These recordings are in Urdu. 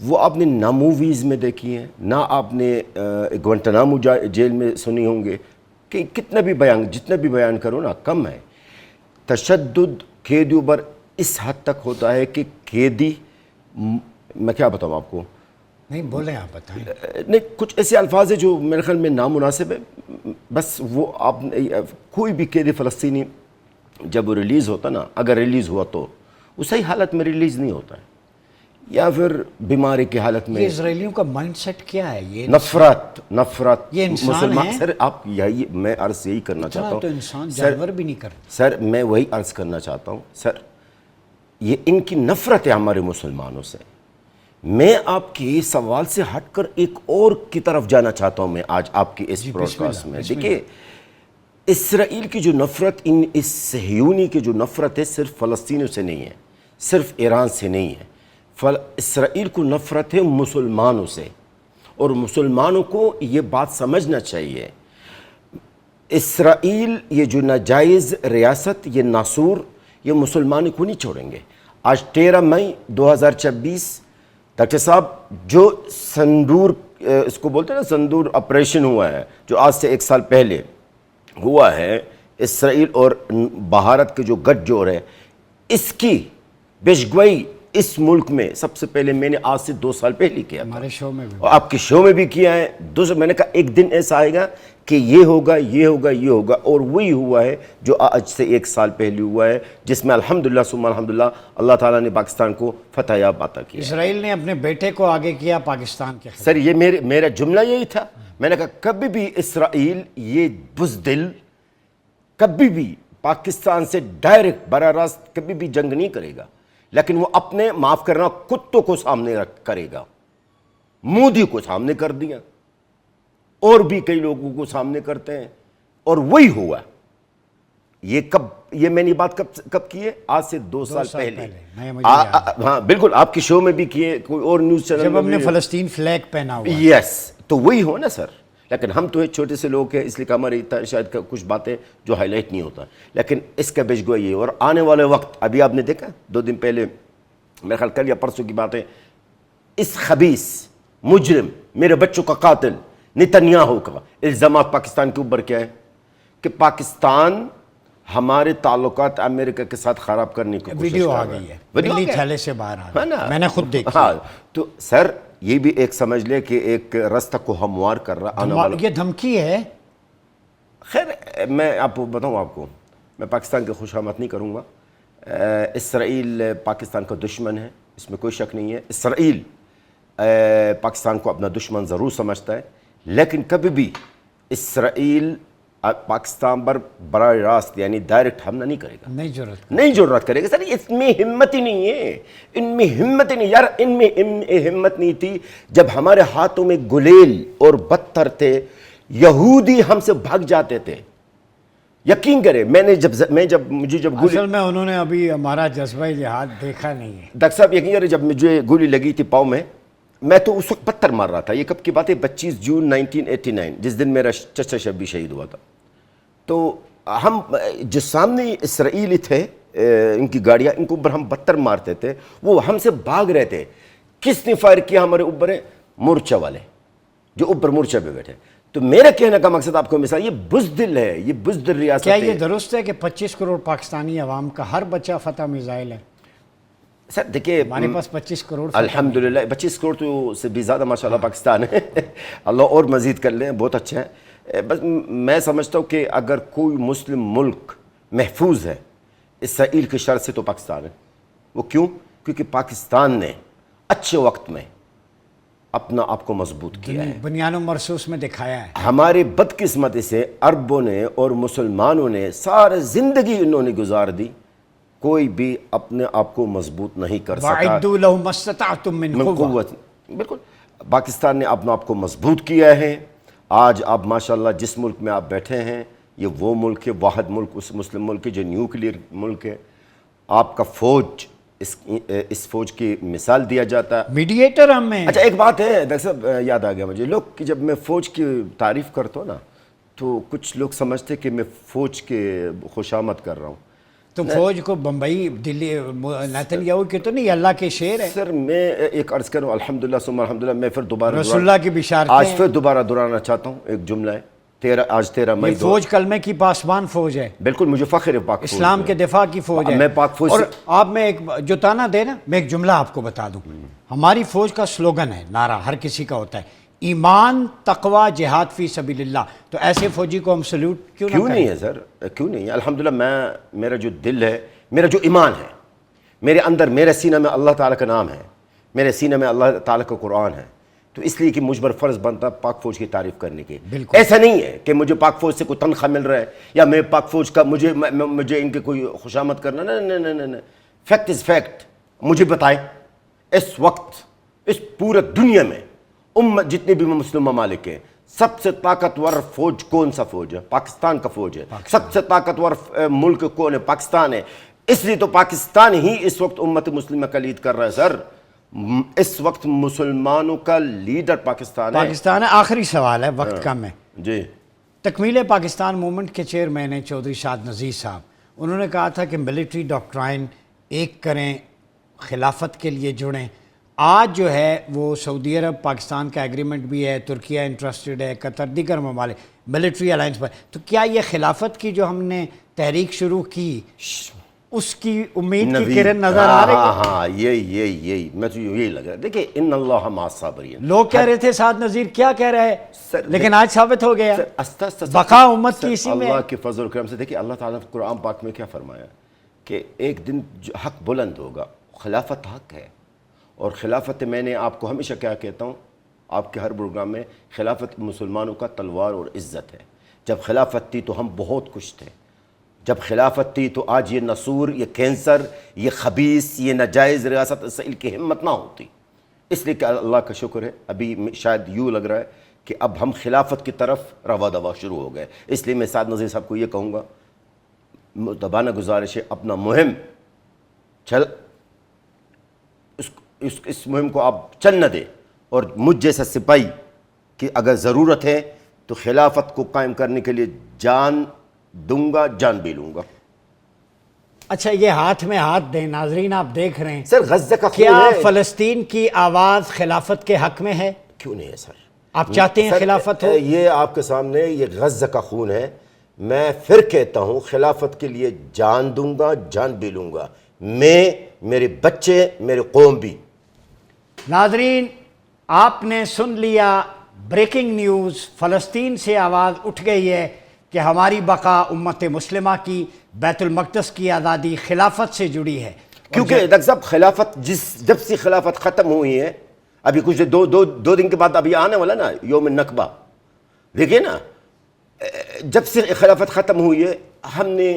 وہ آپ نے نہ موویز میں دیکھی ہیں، نہ آپ نے گوانٹانامو جیل میں سنی ہوں گے کہ کتنا بھی بیان، جتنا بھی بیان کرو نا کم ہے۔ تشدد قیدیوں پر اس حد تک ہوتا ہے کہ قیدی، میں کیا بتاؤں آپ کو، نہیں بولیں آپ بتائیں۔ نہیں کچھ ایسے الفاظ ہیں جو میرے خیال میں نامناسب ہے، بس وہ آپ کوئی بھی قیدی فلسطینی جب وہ ریلیز ہوتا نا، اگر ریلیز ہوا تو وہ صحیح حالت میں ریلیز نہیں ہوتا ہے، یا پھر بیماری کی حالت میں۔ یہ اسرائیلیوں کا مائنڈ سیٹ کیا ہے؟ یہ نفرت یہ انسان ہیں؟ سر آپ یہی میں عرض یہی کرنا چاہتا ہوں، تو انسان جانور بھی نہیں کرتے۔ سر میں وہی عرض کرنا چاہتا ہوں سر، یہ ان کی نفرت ہے ہمارے مسلمانوں سے۔ میں آپ کے سوال سے ہٹ کر ایک اور کی طرف جانا چاہتا ہوں، میں آج آپ کی اس براڈ کاسٹ میں دیکھیے، اسرائیل کی جو نفرت، اس صہیونی کی جو نفرت ہے، صرف فلسطینیوں سے نہیں ہے، صرف ایران سے نہیں ہے، اسرائیل کو نفرت ہے مسلمانوں سے، اور مسلمانوں کو یہ بات سمجھنا چاہیے، اسرائیل یہ جو ناجائز ریاست، یہ ناسور، یہ مسلمانوں کو نہیں چھوڑیں گے۔ آج 13 مئی 2026 ڈاکٹر صاحب، جو سندور، اس کو بولتے ہیں نا سندور آپریشن ہوا ہے، جو آج سے 1 سال پہلے ہوا ہے، اسرائیل اور بھارت کے جو گٹھ جوڑ ہے، اس کی پیشگوئی اس ملک میں سب سے پہلے میں نے آج سے 2 سال پہلے کیا تھا، ہمارے شو میں بھی، اور آپ کے شو میں بھی کیا ہے۔ میں نے کہا ایک دن ایسا آئے گا کہ یہ ہوگا، یہ ہوگا، یہ ہوگا، اور وہی ہوا ہے جو آج سے 1 سال پہلے ہوا ہے، جس میں الحمدللہ ثم الحمدللہ اللہ تعالیٰ نے پاکستان کو فتح یاب عطا کیا۔ اسرائیل نے اپنے بیٹے کو آگے کیا پاکستان کے خلاف۔ سر یہ میرا جملہ یہی تھا، میں نے کہا کبھی بھی اسرائیل یہ بزدل کبھی بھی پاکستان سے ڈائریکٹ براہ راست کبھی بھی جنگ نہیں کرے گا، لیکن وہ اپنے معاف کرنا کتوں کو سامنے کرے گا۔ مودی کو سامنے کر دیا، اور بھی کئی لوگوں کو سامنے کرتے ہیں، اور وہی ہوا۔ یہ میں نے بات کب کی ہے؟ آج سے 2 سال پہلے۔ ہاں بالکل، آپ کے شو میں بھی کیے، کوئی اور نیوز چینل جب ہم نے فلسطین فلیگ پہنا ہوا۔ یس، تو وہی ہو نا سر، لیکن ہم تو ایک چھوٹے سے لوگ ہیں، اس لیے کہ ہماری شاید کچھ باتیں جو ہائی لائٹ نہیں ہوتا، لیکن اس کا پیشگوئی یہ، اور آنے والے وقت ابھی آپ نے دیکھا 2 دن پہلے، میرے خیال کل یا پرسوں کی بات ہے، اس خبیث مجرم میرے بچوں کا قاتل نتنیاہو کا الزامات پاکستان کے اوپر کیا ہے کہ پاکستان ہمارے تعلقات امریکہ کے ساتھ خراب کرنے کی کوشش ویڈیو کر آ رہا گئی ہے، ویڈیو ملی تھیلے سے باہر آ گئی، نا؟ میں نے خود دیکھی۔ ہاں تو سر یہ بھی ایک سمجھ لے کہ ایک رستہ کو ہموار کر رہا آنے والا۔ یہ دھمکی ہے۔ خیر میں آپ کو بتاؤں، آپ کو میں پاکستان کی خوشامد نہیں کروں گا، اسرائیل پاکستان کا دشمن ہے، اس میں کوئی شک نہیں ہے، اسرائیل پاکستان کو اپنا دشمن ضرور سمجھتا ہے، لیکن کبھی بھی اسرائیل پاکستان پر براہ راست یعنی ڈائریکٹ حملہ نہیں کرے گا، نہیں ضرورت کرے گا سر، اس میں ہمت ہی نہیں ہے، ان میں ہمت ہی نہیں یار، ان میں ہمت نہیں تھی جب ہمارے ہاتھوں میں گلیل اور پتھر تھے، یہودی ہم سے بھاگ جاتے تھے۔ یقین کرے جب مجھے گولی، اصل میں انہوں نے ابھی ہمارا جذبہ جہاد دیکھا نہیں ہے ڈاکٹر صاحب، یقین کرے جب مجھے گولی لگی تھی پاؤں میں تو اس وقت پتھر مار رہا تھا۔ یہ کب کی بات ہے؟ 25 جون 1989، جس دن میرا چچا شبی شہید ہوا تھا۔ تو ہم جو سامنے اسرائیلی تھے، ان کی گاڑیاں، ان کے اوپر ہم پتھر مارتے تھے، وہ ہم سے بھاگ رہے تھے۔ کس نے فائر کیا ہمارے اوپر؟ مورچہ والے جو اوپر مورچہ پہ بیٹھے۔ تو میرا کہنے کا مقصد آپ کو مثال، یہ بزدل ہے، یہ بزدل ریاست کیا ہے۔ یہ درست ہے کہ 25 کروڑ پاکستانی عوام کا ہر بچہ فتح میزائل ہے؟ سر دیکھیے، ہمارے پاس 25 کروڑ الحمدللہ 25 کروڑ تو سے بھی زیادہ ماشاءاللہ پاکستان ہے، اللہ اور مزید کر لیں، بہت اچھا ہے۔ بس میں سمجھتا ہوں کہ اگر کوئی مسلم ملک محفوظ ہے اسرائیل کی شر سے تو پاکستان ہے۔ وہ کیوں؟ کیونکہ پاکستان نے اچھے وقت میں اپنا آپ کو مضبوط کیا ہے، بنیان و مرصوص میں دکھایا ہے۔ ہمارے بدقسمتی سے عربوں نے اور مسلمانوں نے سارے زندگی انہوں نے گزار دی، کوئی بھی اپنے آپ کو مضبوط نہیں کر سکا۔ وَأَعِدُّوا لَهُمْ مَا اسْتَطَعْتُم مِّن قُوَّةٍ، بالکل پاکستان نے اپنا آپ کو مضبوط کیا ہے۔ آج آپ ماشاءاللہ جس ملک میں آپ بیٹھے ہیں، یہ وہ ملک ہے، واحد ملک اس مسلم ملک ہے جو نیوکلیئر ملک ہے۔ آپ کا فوج، اس فوج کی مثال دیا جاتا ہے۔ میڈیٹر ہم ہیں۔ اچھا ایک بات ہے ڈاکٹر صاحب، یاد آ گیا مجھے، لوگ کہ جب میں فوج کی تعریف کرتا ہوں نا، تو کچھ لوگ سمجھتے کہ میں فوج کے خوشامد کر رہا ہوں۔ تو فوج کو بمبئی دلی نیتن یاہو کی تو نہیں، اللہ کے شعر ہے. سر میں ایک عرض کروں الحمدللہ ثم الحمدللہ، میں پھر دوبارہ رسول اللہ کی بشارتیں آج پھر دوبارہ دہرانا چاہتا ہوں. ایک جملہ ہے آج 13 مئی. یہ فوج کلمے کی پاسبان فوج ہے، بالکل مجھے فخر ہے پاک فوج اسلام کے دفاع کی فوج ہے. میں پاک فوج اور آپ میں ایک جو تانا دے نا، میں ایک جملہ آپ کو بتا دوں. ہماری فوج کا سلوگن ہے، نعرہ ہر کسی کا ہوتا ہے، ایمان تقوی جہاد فی سبیل اللہ. تو ایسے فوجی کو ہم سلوٹ کیوں نہیں ہے سر؟ کیوں نہیں ہے؟ الحمدللہ میرا جو دل ہے، میرا جو ایمان ہے، میرے اندر، میرے سینہ میں اللہ تعالیٰ کا نام ہے، میرے سینہ میں اللہ تعالیٰ کا قرآن ہے. تو اس لیے کہ مجھ پر فرض بنتا پاک فوج کی تعریف کرنے کی. ایسا نہیں ہے کہ مجھے پاک فوج سے کوئی تنخواہ مل رہا ہے یا میں پاک فوج کا مجھے ان کے کوئی خوشامد کرنا. نہیں، فیکٹ از فیکٹ. مجھے بتائیں اس وقت اس پورے دنیا میں جتنے بھی مسلم ممالک ہیں، سب سے طاقتور فوج کون سا فوج ہے؟ پاکستان کا فوج ہے. سب سے طاقتور ملک کون ہے؟ پاکستان ہے. اس لیے تو پاکستان ہی اس وقت امت مسلمہ کا لیڈ کر رہا ہے. سر اس وقت مسلمانوں کا لیڈر پاکستان ہے. آخری سوال ہے، وقت کم ہے جی. تکمیل پاکستان موومنٹ کے چیئرمین ہیں چودھری شاد نذیر صاحب. انہوں نے کہا تھا کہ ملٹری ڈاکٹرائن ایک کریں، خلافت کے لیے جڑیں. آج جو ہے وہ سعودی عرب، پاکستان کا ایگریمنٹ بھی ہے، ترکیہ انٹرسٹڈ ہے، قطر، دیگر ممالک ملٹری الائنس پر. تو کیا یہ خلافت کی جو ہم نے تحریک شروع کی اس کی امید کی کرن نظر آ رہی ہے؟ ہاں یہی میں تو یہی لگ رہا ہے. دیکھیں ان اللہ مع الصابرین. لوگ کہہ رہے تھے سعد نذیر کیا کہہ رہے ہیں، لیکن آج ثابت ہو گیا بقا امت کی اسی میں. اللہ کے فضل و کرم سے دیکھیں اللہ تعالیٰ نے قرآن پاک میں کیا فرمایا کہ ایک دن حق بلند ہوگا. خلافت حق ہے، اور خلافت میں نے آپ کو ہمیشہ کیا کہتا ہوں آپ کے ہر پروگرام میں، خلافت مسلمانوں کا تلوار اور عزت ہے. جب خلافت تھی تو ہم بہت کچھ تھے. جب خلافت تھی تو آج یہ نسور، یہ کینسر، یہ خبیث، یہ ناجائز ریاست اسرائیل کی ہمت نہ ہوتی. اس لیے کہ اللہ کا شکر ہے ابھی شاید یوں لگ رہا ہے کہ اب ہم خلافت کی طرف روا دوا شروع ہو گئے. اس لیے میں سعد نذیر صاحب کو یہ کہوں گا، مؤدبانہ گزارش ہے اپنا مہم اس مہم کو آپ چل نہ دیں، اور مجھ جیسا سپاہی کہ اگر ضرورت ہے تو خلافت کو قائم کرنے کے لیے جان دوں گا، جان بھی لوں گا. اچھا یہ ہاتھ میں ہاتھ دیں. ناظرین آپ دیکھ رہے ہیں سر غزہ کا خون کیا ہے. فلسطین کی آواز خلافت کے حق میں ہے؟ کیوں نہیں ہے سر؟ آپ چاہتے ہیں خلافت ہو؟ یہ آپ کے سامنے یہ غزہ کا خون ہے. میں پھر کہتا ہوں خلافت کے لیے جان دوں گا، جان بھی لوں گا. میں، میرے بچے، میرے قوم بھی. ناظرین آپ نے سن لیا بریکنگ نیوز. فلسطین سے آواز اٹھ گئی ہے کہ ہماری بقا امت مسلمہ کی، بیت المقدس کی آزادی خلافت سے جڑی ہے. کیونکہ ڈاکٹر صاحب خلافت جب سے خلافت ختم ہوئی ہے، ابھی کچھ دو دن کے بعد ابھی آنے والا نا یوم النکبہ، دیکھیے نا، جب سے خلافت ختم ہوئی ہے ہم نے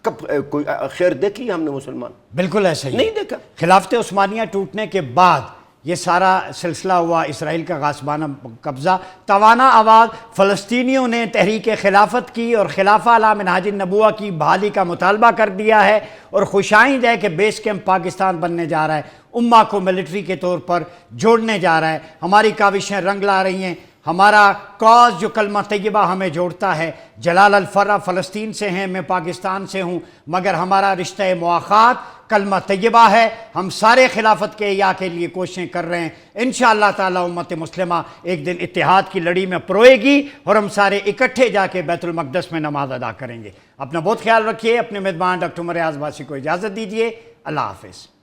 کب کوئی خیر دیکھی ہم نے مسلمان؟ بالکل ایسا ہی نہیں دیکھا. خلافت عثمانیہ ٹوٹنے کے بعد یہ سارا سلسلہ ہوا، اسرائیل کا غاصبانہ قبضہ. توانا آواز فلسطینیوں نے تحریک خلافت کی اور خلافہ علی منہاج النبوہ کی بحالی کا مطالبہ کر دیا ہے، اور خوشائند ہے کہ بیس کیمپ پاکستان بننے جا رہا ہے، امہ کو ملٹری کے طور پر جوڑنے جا رہا ہے. ہماری کاوشیں رنگ لا رہی ہیں. ہمارا کاز جو کلمہ طیبہ ہمیں جوڑتا ہے، جلال الفرہ فلسطین سے ہیں، میں پاکستان سے ہوں، مگر ہمارا رشتہ مواخات کلمہ طیبہ ہے. ہم سارے خلافت کے احیاء کے لیے کوششیں کر رہے ہیں. انشاءاللہ تعالی امت مسلمہ ایک دن اتحاد کی لڑی میں پروئے گی، اور ہم سارے اکٹھے جا کے بیت المقدس میں نماز ادا کریں گے. اپنا بہت خیال رکھیے. اپنے میزبان ڈاکٹر عمر ایاز عباسی کو اجازت دیجیے. اللہ حافظ.